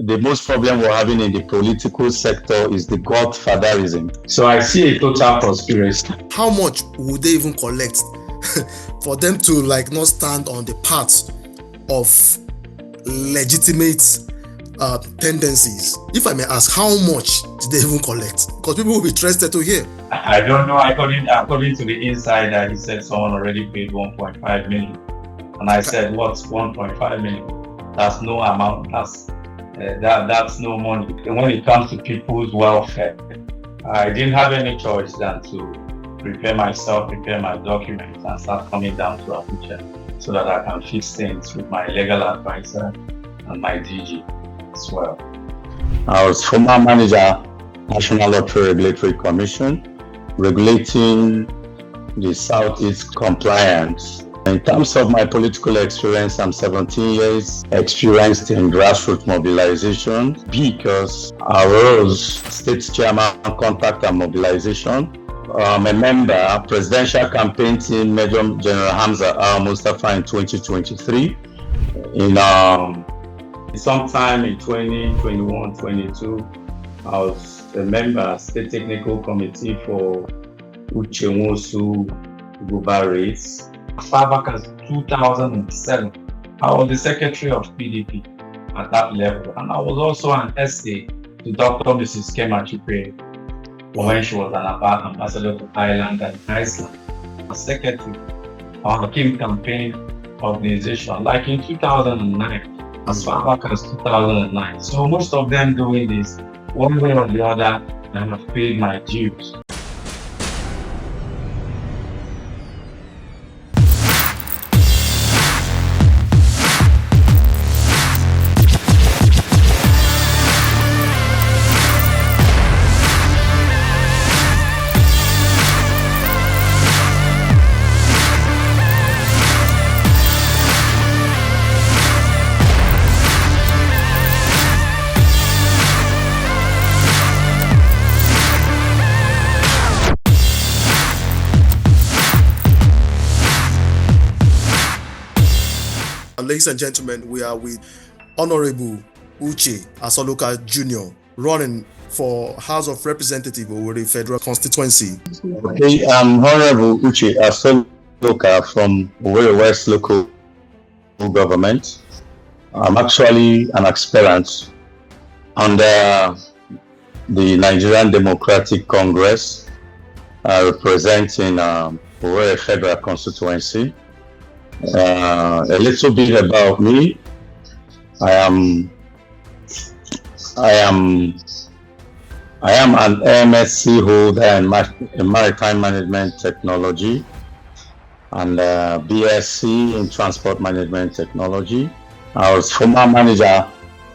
the most problem we're having in the political sector is the Godfatherism. So I see a total conspiracy. How much would they even collect for them to not stand on the path of legitimate tendencies? If I may ask, how much did they even collect? Because people will be interested to hear. I don't know. According to the insider, he said someone already paid 1.5 million. And I said, what's 1.5 million? That's no amount. That's no money. When it comes to people's welfare, I didn't have any choice than to prepare myself, prepare my documents, and start coming down to Abuja so that I can fix things with my legal advisor and my DG as well. I was former manager, National Lottery Regulatory Commission, regulating the Southeast compliance. In terms of my political experience, I'm 17 years experienced in grassroots mobilization because I was state chairman contact and mobilization. I'm a member, presidential campaign team, Major General Hamza Al-Mustafa in 2023. Sometime in 2021, 22, I was a member, state technical committee for Uchenna Asoluka race. As far back as 2007, I was the secretary of PDP at that level, and I was also an SA to Dr. Mrs. Kema Chikwe when she was an ambassador to Ireland and Iceland. As secretary of the Kim campaign organization, like in 2009, as far back as 2009. So most of them doing this one way or the other, and have paid my dues. Ladies and gentlemen, we are with Honorable Uchenna Asoluka Jr., running for House of Representatives Owerri Federal Constituency. Okay, I'm Honorable Uchenna Asoluka from Owerri West Local Government. I'm actually an aspirant under the Nigerian Democratic Congress, representing Owerri Federal Constituency. A little bit about me. I am an MSc holder in Maritime Management Technology and BSc in Transport Management Technology. I was former manager,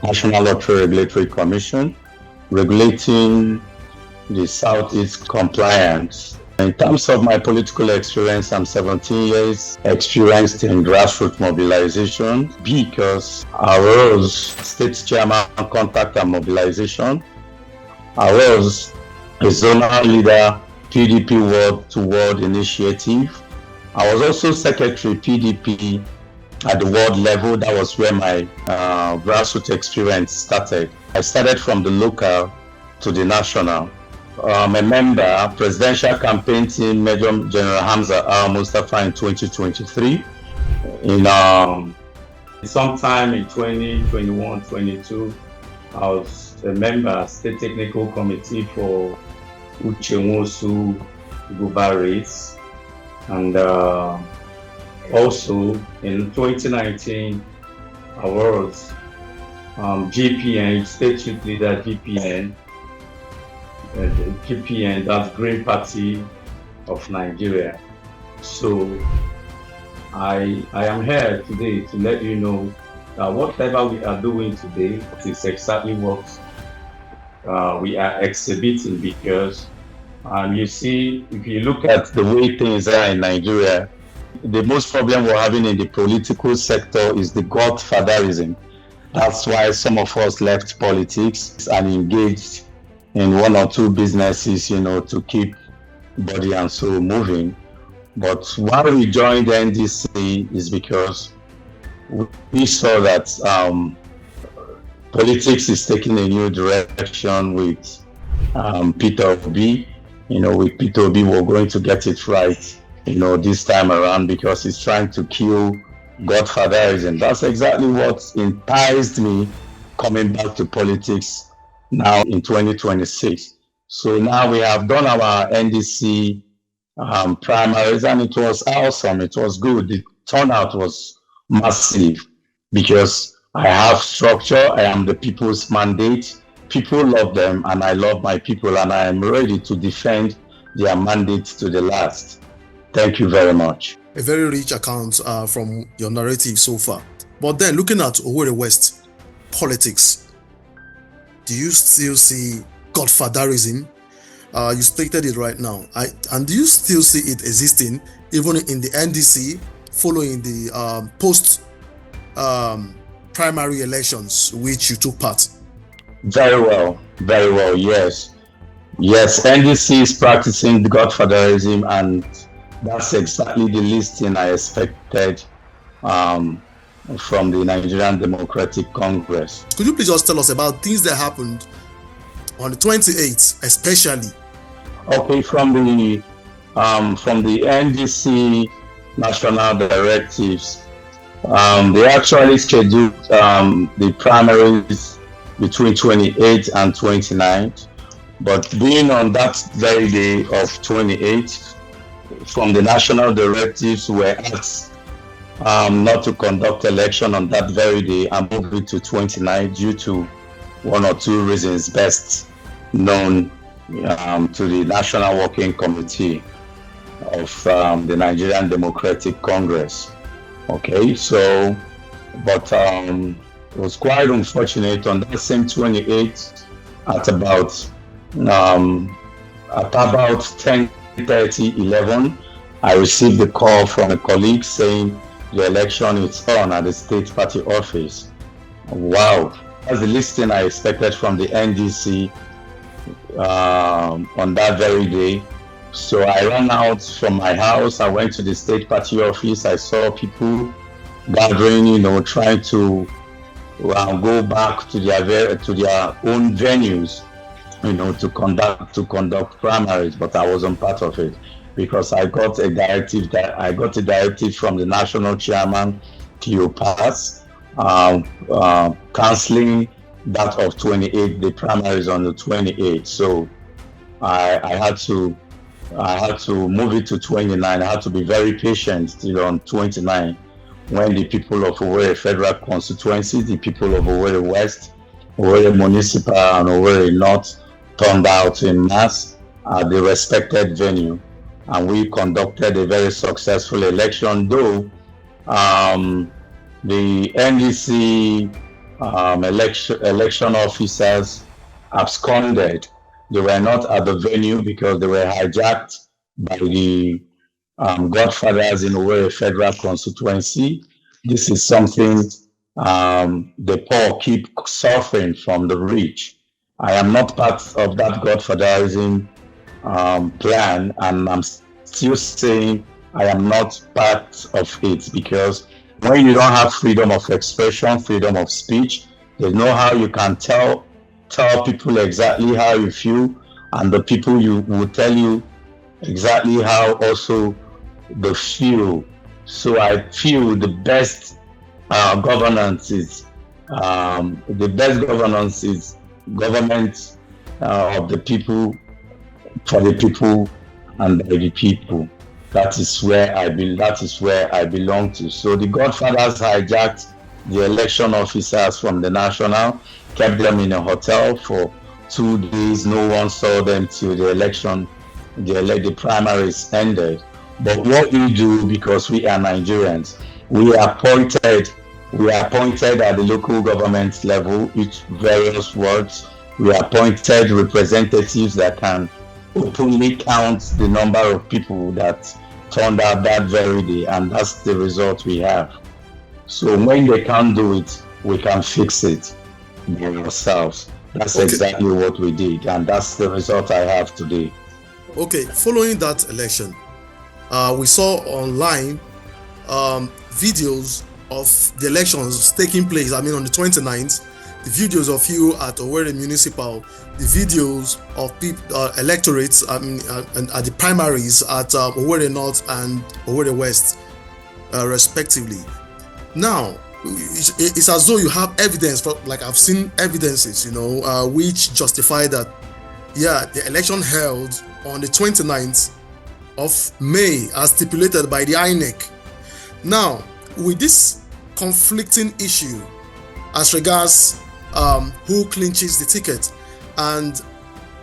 National Lottery Regulatory Commission, regulating the Southeast compliance. In terms of my political experience, I'm 17 years experienced in grassroots mobilization because I was state chairman contact and mobilization. I was a zonal leader, PDP World to World Initiative. I was also secretary PDP at the world level. That was where my grassroots experience started. I started from the local to the national. I'm a member, presidential campaign team, Major General Hamza Al-Mustafa in 2023. Sometime in 2021, 22, I was a member, state technical committee for Uchenna Asoluka race. And also in 2019, I was GPN, state youth leader GPN. GPN, that's Green Party of Nigeria. So I am here today to let you know that whatever we are doing today is exactly what we are exhibiting, because you see, if you look at the way things are in Nigeria, the most problem we're having in the political sector is the Godfatherism. That's why some of us left politics and engaged in one or two businesses, to keep body and soul moving. But why we joined the NDC is because we saw that politics is taking a new direction with Peter Obi. With Peter Obi, we're going to get it right, this time around, because he's trying to kill Godfatherism. That's exactly what enticed me coming back to politics now in 2026. So now we have done our NDC primaries, and it was awesome. It was good. The turnout was massive because I have structure. I am the people's mandate. People love them, and I love my people, and I am ready to defend their mandate to the last. Thank you very much. A very rich account from your narrative so far. But then, looking at Owerri West politics, do you still see Godfatherism? You stated it right now. And do you still see it existing even in the NDC following the post primary elections which you took part? Very well, yes. NDC is practicing the Godfatherism, and that's exactly the listing I expected from the Nigerian Democratic Congress. Could you please just tell us about things that happened on the 28th, especially? Okay, from the NDC national directives, they actually scheduled the primaries between 28th and 29th, but being on that very day of 28th, from the national directives, were asked not to conduct election on that very day and move it to 29th due to one or two reasons best known to the National Working Committee of the Nigerian Democratic Congress. Okay, so, but it was quite unfortunate on that same 28th at about 10:30, 11, I received a call from a colleague saying the election is on at the state party office. Wow, that's the listing I expected from the NDC on that very day. So I ran out from my house. I went to the state party office. I saw people gathering, trying to go back to their own venues, to conduct primaries. But I wasn't part of it because I got a directive from the national chairman, Theo Pass, canceling that of 28, the primaries on the 28th. So I had to move it to 29. I had to be very patient till on 29 when the people of Owerri Federal Constituency, the people of Owerri West, Owerri Municipal and Owerri North turned out in mass at the respected venue, and we conducted a very successful election, though the NDC election officers absconded. They were not at the venue because they were hijacked by the Godfathers in Owerri Federal Constituency. This is something the poor keep suffering from the rich. I am not part of that Godfatherism plan, and I'm still saying I am not part of it, because when you don't have freedom of expression, freedom of speech, there's no how you can tell people exactly how you feel, and the people will tell you exactly how also they feel. So I feel the best governance is government of the people, for the people, and by the people. That is where I belong to. So the Godfathers hijacked the election officers from the national, kept them in a hotel for 2 days. No one saw them till the election, the primaries ended. But what we do, because we are Nigerians, we are appointed at the local government level, each various wards. We appointed representatives that can openly count the number of people that turned out that very day, and that's the result we have. So when they can't do it, we can fix it by ourselves. That's exactly what we did, and that's the result I have today. Okay, following that election, we saw online videos of the elections taking place. I mean, on the 29th, the videos of you at Owerri Municipal, the videos of people, electorates, and at the primaries at Owerri North and Owerri West, respectively. Now, it's as though you have evidence, like I've seen evidences, which justify that, yeah, the election held on the 29th of May as stipulated by the INEC. Now, with this conflicting issue as regards who clinches the ticket and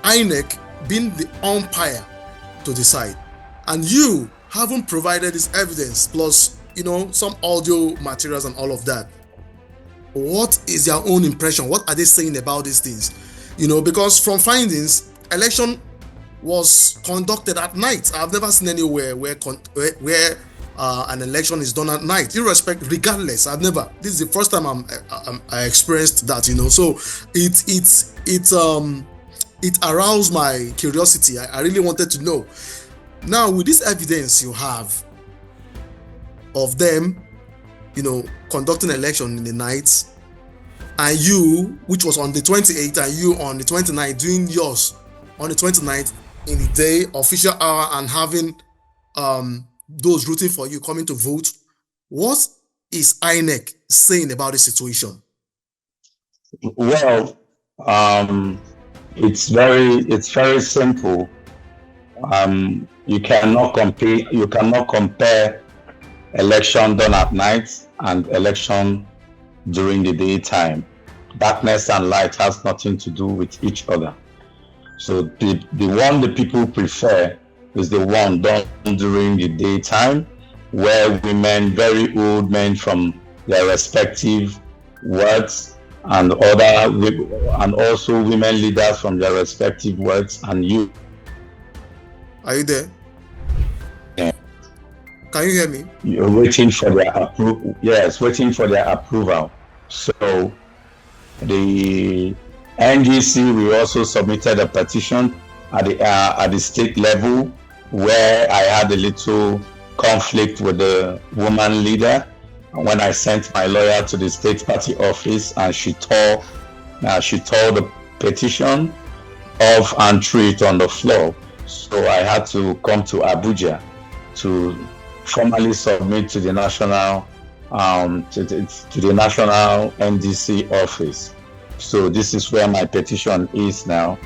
INEC being the umpire to decide, and you haven't provided this evidence plus some audio materials and all of that, what is your own impression? What are they saying about these things? Because from findings, election was conducted at night. I've never seen anywhere where an election is done at night, regardless. I've never. This is the first time I experienced that. So it aroused my curiosity. I really wanted to know. Now, with this evidence you have of them, conducting election in the night, and you, which was on the 28th, and you on the 29th, doing yours on the 29th in the day, official hour, and having those rooting for you coming to vote, what is INEC saying about the situation? Well, it's very simple. You cannot compare election done at night and election during the daytime. Darkness and light has nothing to do with each other. So the one the people prefer is the one done during the daytime, where women, very old men from their respective wards, and also women leaders from their respective wards, and you. Are you there? Yeah. Can you hear me? You're waiting for their approval. Yes, waiting for their approval. So the NDC, we also submitted a petition at the state level, where I had a little conflict with the woman leader when I sent my lawyer to the state party office, and she tore the petition off and threw it on the floor. So I had to come to Abuja to formally submit to the national to the national NDC office. So this is where my petition is now,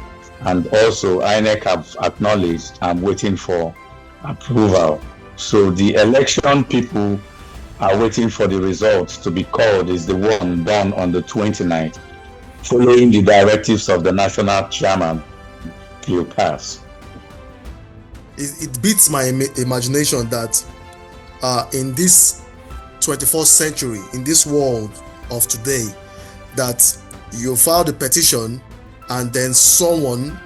and also INEC have acknowledged I'm waiting for approval. So the election people are waiting for the results to be called is the one done on the 29th, following the directives of the national chairman, Pio Pass. It beats my imagination that in this 21st century, in this world of today, that you filed a petition and then someone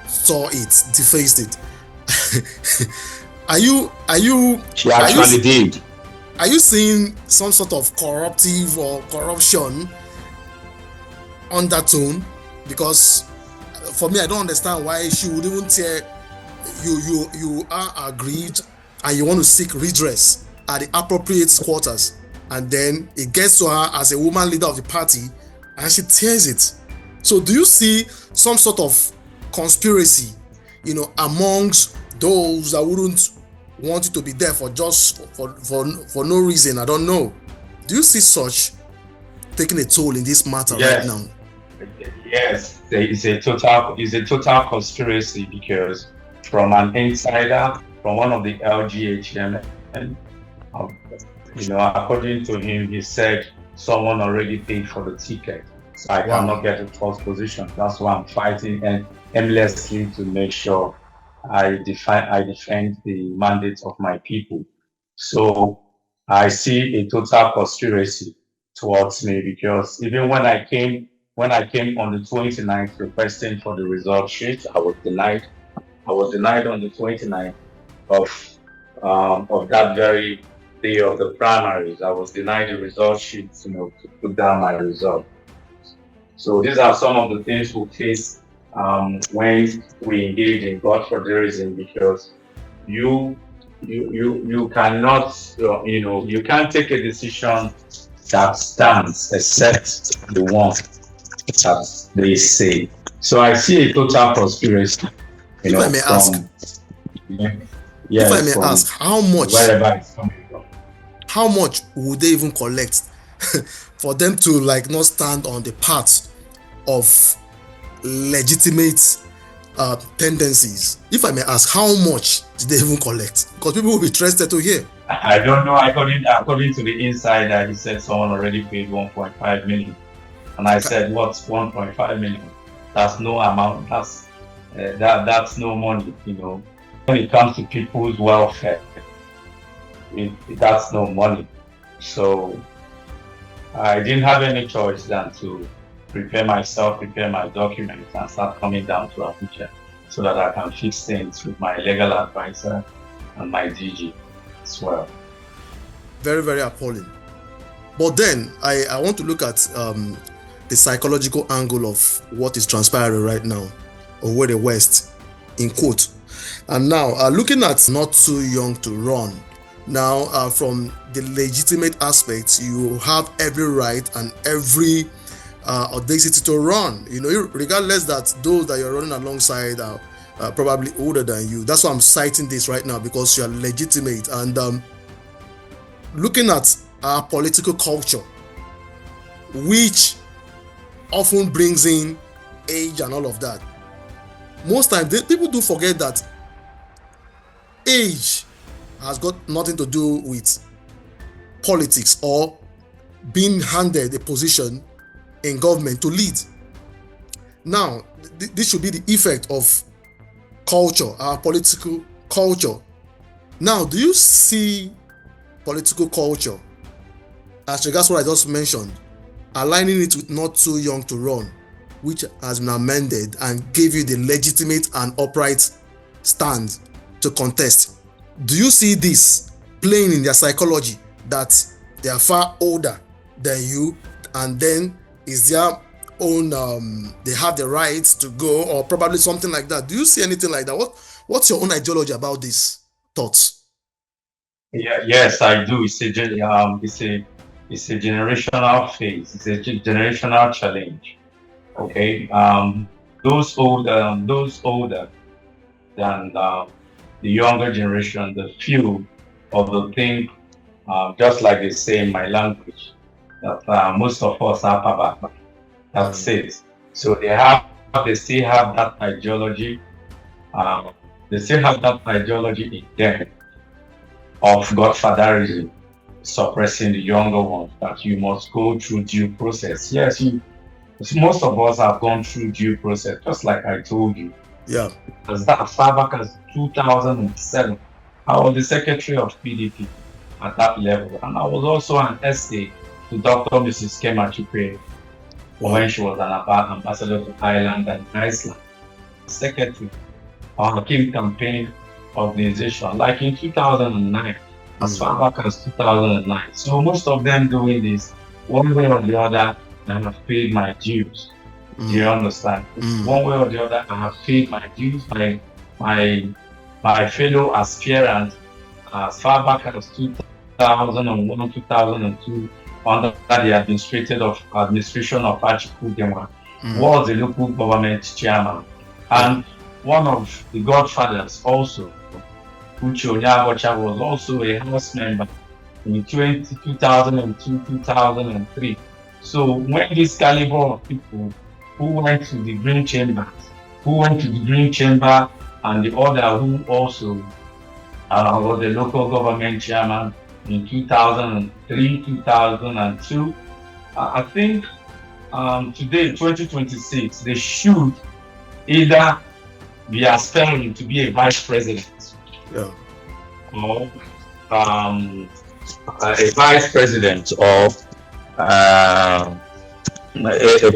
saw it, defaced it. She actually did. Are you seeing some sort of corruptive or corruption undertone? Because for me, I don't understand why she would even tear. You are aggrieved and you want to seek redress at the appropriate quarters, and then it gets to her as a woman leader of the party and she tears it. So do you see some sort of conspiracy, amongst those that wouldn't want you to be there for no reason? I don't know. Do you see such taking a toll in this matter right now? Yes, it's a total conspiracy, because from an insider, from one of the LGHM, according to him, he said someone already paid for the ticket, so I cannot get a false position. That's why I'm fighting and endlessly to make sure I defend the mandate of my people. So I see a total conspiracy towards me, because even when I came on the 29th requesting for the result sheet, I was denied on the 29th of that very day of the primaries. I was denied the result sheet, to put down my result. So these are some of the things we face when we engage in Godfatherism, because you cannot, you can't take a decision that stands except the one that they say. So I see a total conspiracy, If I may ask, from if I may from ask, how much wherever it's coming from. how much would they even collect for them to like not stand on the path of legitimate tendencies? If I may ask, how much did they even collect? Because people will be interested to hear. I don't know. According to the insider, he said someone already paid 1.5 million, and I said, "What's 1.5 million? That's no amount. That's no money. When it comes to people's welfare, that's no money." So I didn't have any choice than to prepare my documents, and start coming down to Abuja so that I can fix things with my legal advisor and my DG as well. Very, very appalling. But then I want to look at the psychological angle of what is transpiring right now, over the West, in quote. And now, looking at not too young to run, now from the legitimate aspects, you have every right and every audacity to run. Regardless that those that you're running alongside are probably older than you. That's why I'm citing this right now, because you are legitimate. And looking at our political culture, which often brings in age and all of that, most times people do forget that age has got nothing to do with politics or being handed a position in government to lead. Now, this should be the effect of culture, our political culture. Now, do you see political culture, as regards what I just mentioned, aligning it with not too young to run, which has been amended and gave you the legitimate and upright stand to contest? Do you see this playing in their psychology, that they are far older than you, and then is their own they have the rights to go, or probably something like that? Do you see anything like that? What's your own ideology about these thoughts? Yeah, yes, I do. It's a generational phase. It's a generational challenge. Okay, those older than the younger generation, the few of the thing, just like they say in my language, that most of us are Pababa. That's it. So they still have that ideology. They still have that ideology in them of Godfatherism, suppressing the younger ones, that you must go through due process. Yes, most of us have gone through due process, just like I told you. Yeah. As that far back as 2007, I was the secretary of PDP at that level, and I was also an essay to Dr. Mrs. Kema Chukwe when she was an ambassador to Ireland and Iceland, secretary of the Hakim campaign organization, like in 2009, as far back as 2009. So most of them doing this, one way or the other, I have paid my dues. Do you understand? One way or the other, I have paid my dues. My fellow aspirant, as far back as 2001, 2002, under the administration of HIJACK, was the local government chairman. And one of the godfathers also, Uchenna Asoluka, was also a house member in 2002, 2003. So when this caliber of people who went to the Green Chamber, and the other who also was the local government chairman in 2003, 2002, I think today, 2026, they should either be aspiring to be a vice president, or a vice president, or a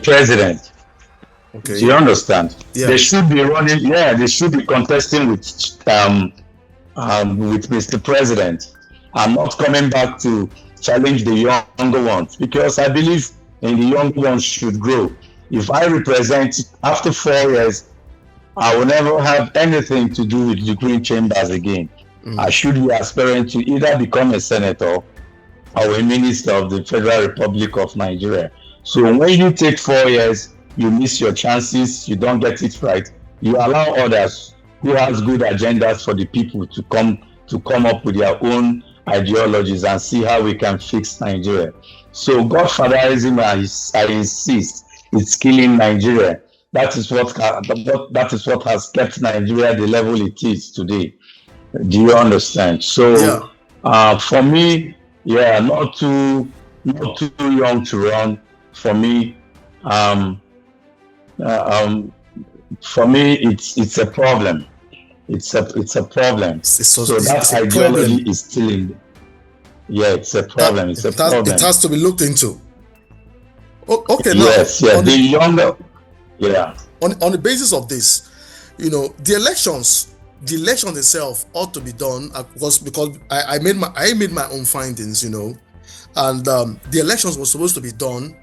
president. Okay. Do you understand? Yeah. They should be running. Yeah, they should be contesting with Mr. President, and not coming back to challenge the younger ones, because I believe in the younger ones should grow. If I represent, after 4 years, I will never have anything to do with the Green Chambers again. I should be aspiring to either become a senator or a minister of the Federal Republic of Nigeria. So when you take 4 years you miss your chances, you don't get it right, you allow others who has good agendas for the people to come up with their own ideologies and see how we can fix Nigeria. So Godfatherism, I insist, is killing Nigeria. That is what has kept Nigeria the level it is today. Do you understand? So for me, not too young to run. For me, it's a problem. It's a problem. So that ideology is still in. Yeah, it's a problem. It's a problem. It has to be looked into. Okay, now. Yes, the younger. Yeah. On the basis of this, the elections itself ought to be done because I made my own findings, and the elections were supposed to be done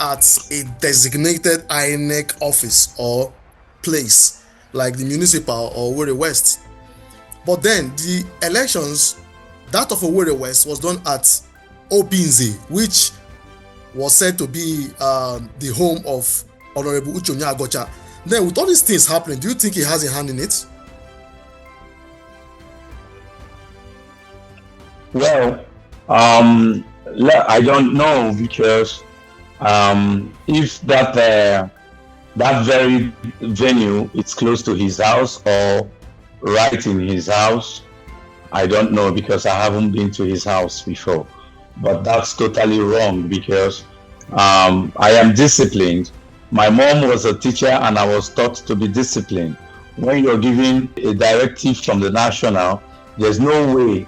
at a designated INEC office or place like the municipal or Owerri West. But then the elections, that of Owerri West was done at Obinze, which was said to be the home of Honorable Uchenna Asoluka. Then with all these things happening, do you think he has a hand in it? Well, I don't know, because if that very venue is close to his house or right in his house, I don't know, because I haven't been to his house before. But that's totally wrong, because I am disciplined. My mom was a teacher and I was taught to be disciplined. When you're giving a directive from the national, there's no way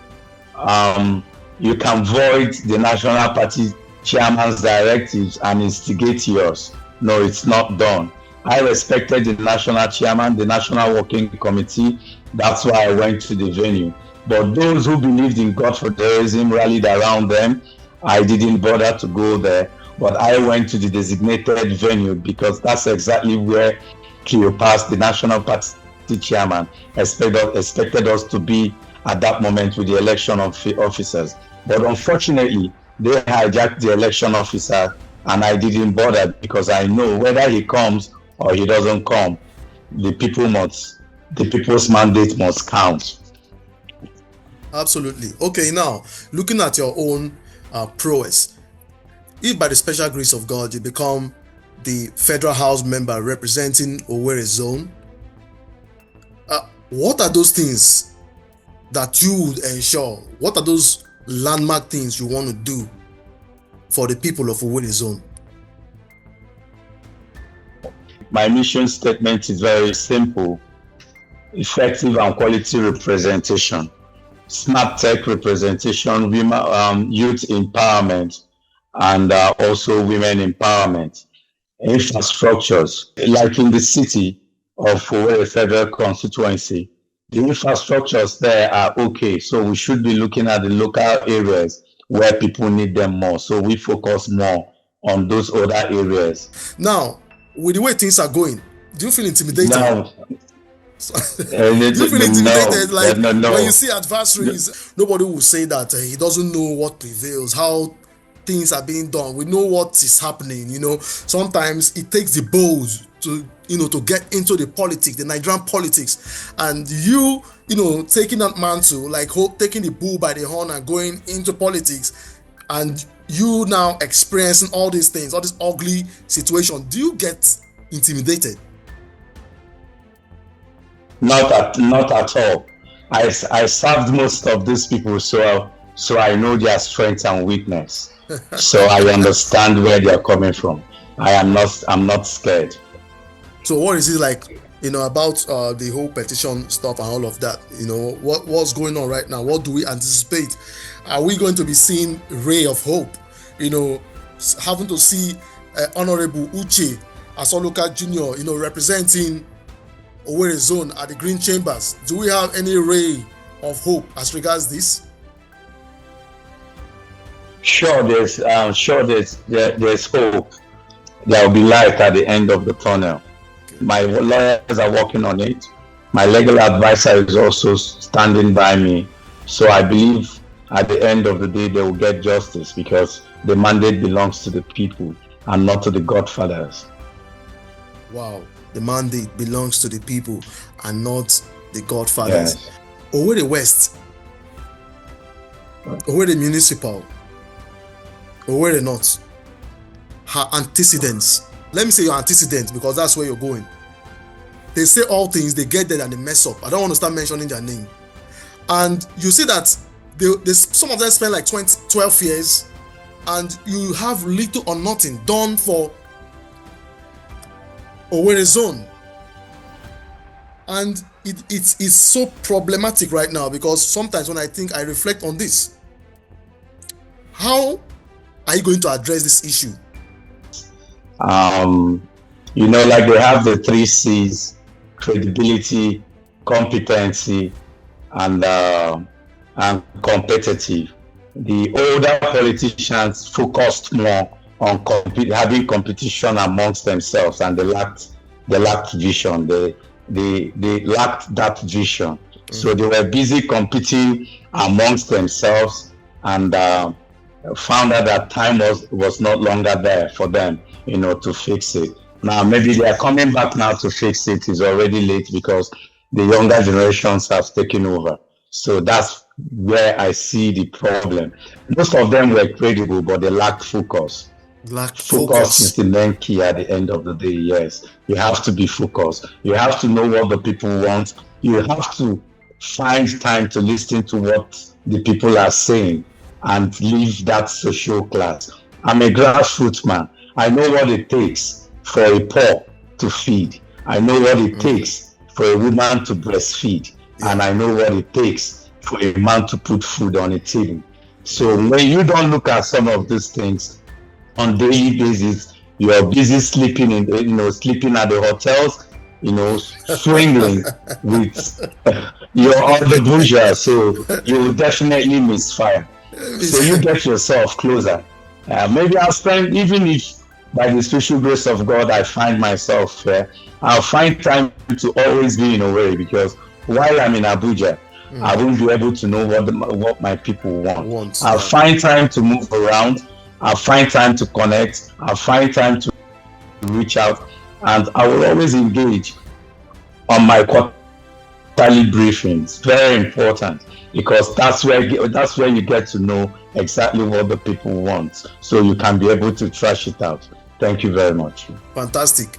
you can void the national party chairman's directives and instigate yours. No, it's not done. I respected the national chairman, the national working committee. That's why I went to the venue. But those who believed in Godfatherism rallied around them. I didn't bother to go there, but I went to the designated venue because that's exactly where Cleopas, the national party chairman, expected us to be at that moment with the election of officers. But unfortunately, they hijacked the election officer, and I didn't bother because I know whether he comes or he doesn't come, the people's mandate must count. Absolutely. Okay, now looking at your own prowess, if by the special grace of God you become the Federal House member representing Owerri Zone, what are those things that you would ensure? What are those landmark things you want to do for the people of Owerri Zone? My mission statement is very simple: effective and quality representation, smart tech representation, women, youth empowerment, and also women empowerment. Infrastructures, like in the city of Owerri Federal Constituency, the infrastructures there are okay, so we should be looking at the local areas where people need them more, so we focus more on those other areas. Now, with the way things are going, do you feel intimidated? No. Do you feel intimidated? No. When you see adversaries, nobody will say that he doesn't know what prevails, how things are being done. We know what is happening. Sometimes it takes the balls to get into the politics, the Nigerian politics, and taking that mantle, like taking the bull by the horn and going into politics, and you now experiencing all these things, all this ugly situation. Do you get intimidated? Not at all. I served most of these people, so I know their strength and weakness. So I understand where they are coming from. I'm not scared. So what is it like, about the whole petition stuff and all of that? What's going on right now? What do we anticipate? Are we going to be seeing ray of hope? Having to see Honorable Uchenna Asoluka Jr. Representing Owerri Zone at the Green Chambers. Do we have any ray of hope as regards this? Sure, there's hope. There will be light at the end of the tunnel. My lawyers are working on it. My legal advisor is also standing by me. So I believe at the end of the day they will get justice, because the mandate belongs to the people and not to the godfathers. Wow. The mandate belongs to the people and not the godfathers. Yes. Owerri West, Owerri Municipal, Owerri North, her antecedents. Let me say your antecedents because that's where you're going. They say all things, they get there and they mess up. I don't want to start mentioning their name. And you see that some of them spend like 12 years and you have little or nothing done for Owerri zone. And it's so problematic right now because sometimes when I reflect on this, how are you going to address this issue? Like they have the 3 C's: credibility, competency, and competitive. The older politicians focused more on having competition amongst themselves, and they lacked vision. They lacked that vision. So they were busy competing amongst themselves, and found out that time was not longer there for them, to fix it. Now maybe they are coming back now to fix it. It's already late because the younger generations have taken over. So that's where I see the problem. Most of them were credible, but they lacked focus. Focus is the main key at the end of the day. Yes, you have to be focused. You have to know what the people want. You have to find time to listen to what the people are saying and leave that social class. I'm a grassroots man. I know what it takes for a poor to feed. I know what it takes for a woman to breastfeed. And I know what it takes for a man to put food on a table. So when you don't look at some of these things on daily basis, you are busy sleeping sleeping at the hotels, swinging with your other bourgeois. So you will definitely misfire. So you get yourself closer. Maybe I'll spend, even if by the special grace of God I find myself here, I'll find time to always be in Owerri, because while I'm in Abuja, I won't be able to know what my people want. I'll find time to move around. I'll find time to connect. I'll find time to reach out, and I will always engage on my quarterly briefings. Very important, because that's where you get to know exactly what the people want, so you can be able to trash it out. Thank you very much. Fantastic.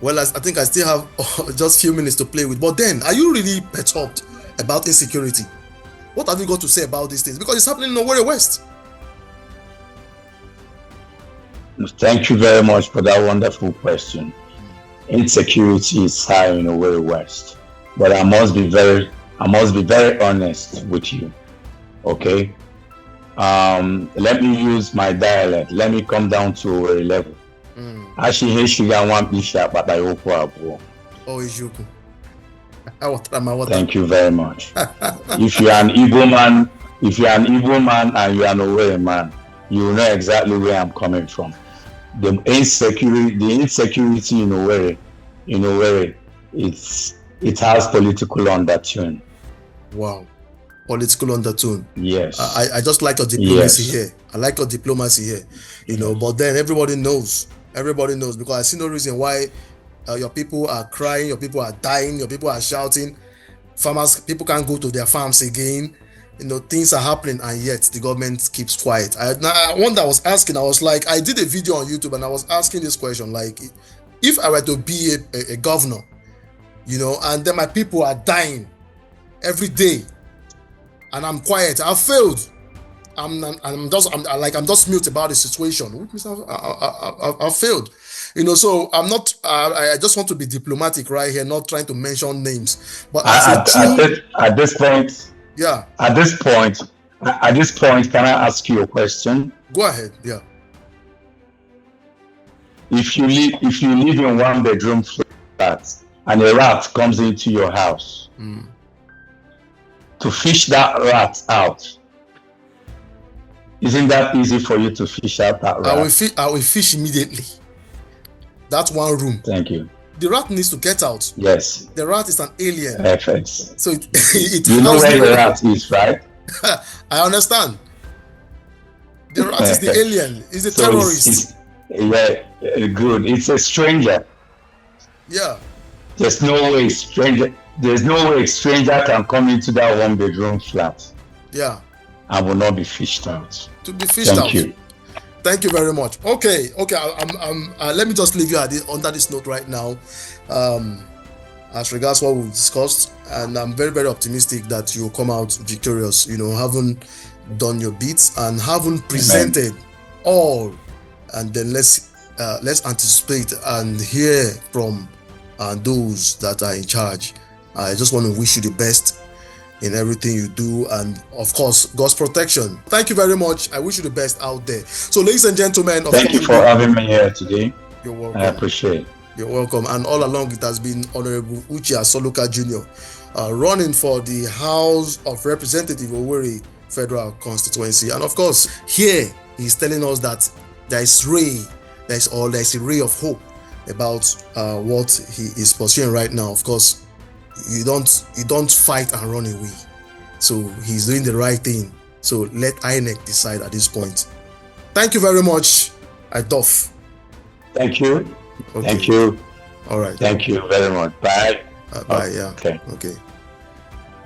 Well, I think I still have just a few minutes to play with. But then, are you really perturbed about insecurity? What have you got to say about these things? Because it's happening in Owerri West. Thank you very much for that wonderful question. Insecurity is high in Owerri West, but I must be very honest with you. Okay. Let me use my dialect. Let me come down to Owerri level. Thank you very much. If you're an Igbo man, and you're an Owerri man, you will know exactly where I'm coming from. The insecurity in Owerri, it has political undertone. Wow. Political undertone. Yes. I just like your diplomacy here. I like your diplomacy here. But then everybody knows, because I see no reason why your people are crying, your people are dying, your people are shouting. People can't go to their farms again. Things are happening, and yet the government keeps quiet. I was like, I did a video on YouTube and I was asking this question, like, if I were to be a governor, and then my people are dying every day, and I'm quiet, I failed. I'm just mute about the situation. Which means I failed. So I'm not. I just want to be diplomatic right here, not trying to mention names. But at this point. Yeah. At this point, can I ask you a question? Go ahead. Yeah. If you live in one bedroom flat and a rat comes into your house, to fish that rat out, isn't that easy for you to fish out that rat? I will fish immediately. That's one room. Thank you. The rat needs to get out. Yes. The rat is an alien. Perfect. So it you know where the rat is, right? I understand. The rat is the alien. He's a terrorist. Yeah, good. It's a stranger. Yeah. There's no way a stranger can come into that one-bedroom flat Yeah. and will not be fished out. To be fished out. Thank you. Thank you very much. Okay. Let me just leave you under this note right now. As regards what we've discussed, and I'm very, very optimistic that you'll come out victorious, having done your bits and having presented all, and then let's anticipate and hear from those that are in charge. I just want to wish you the best in everything you do, and of course, God's protection. Thank you very much. I wish you the best out there. So, ladies and gentlemen, thank you for having me here today. You're welcome. I appreciate it. You're welcome. And all along, it has been Honorable Uchenna Asoluka Jr. Running for the House of Representatives, Owerri Federal Constituency. And of course, here he's telling us that there's a ray of hope about what he is pursuing right now. Of course, you don't fight and run away. So he's doing the right thing. So let INEC decide at this point. Thank you very much, Adof. Thank you. Okay. Thank you. All right. Thank you very much. Bye. Bye. Yeah. Okay. Okay.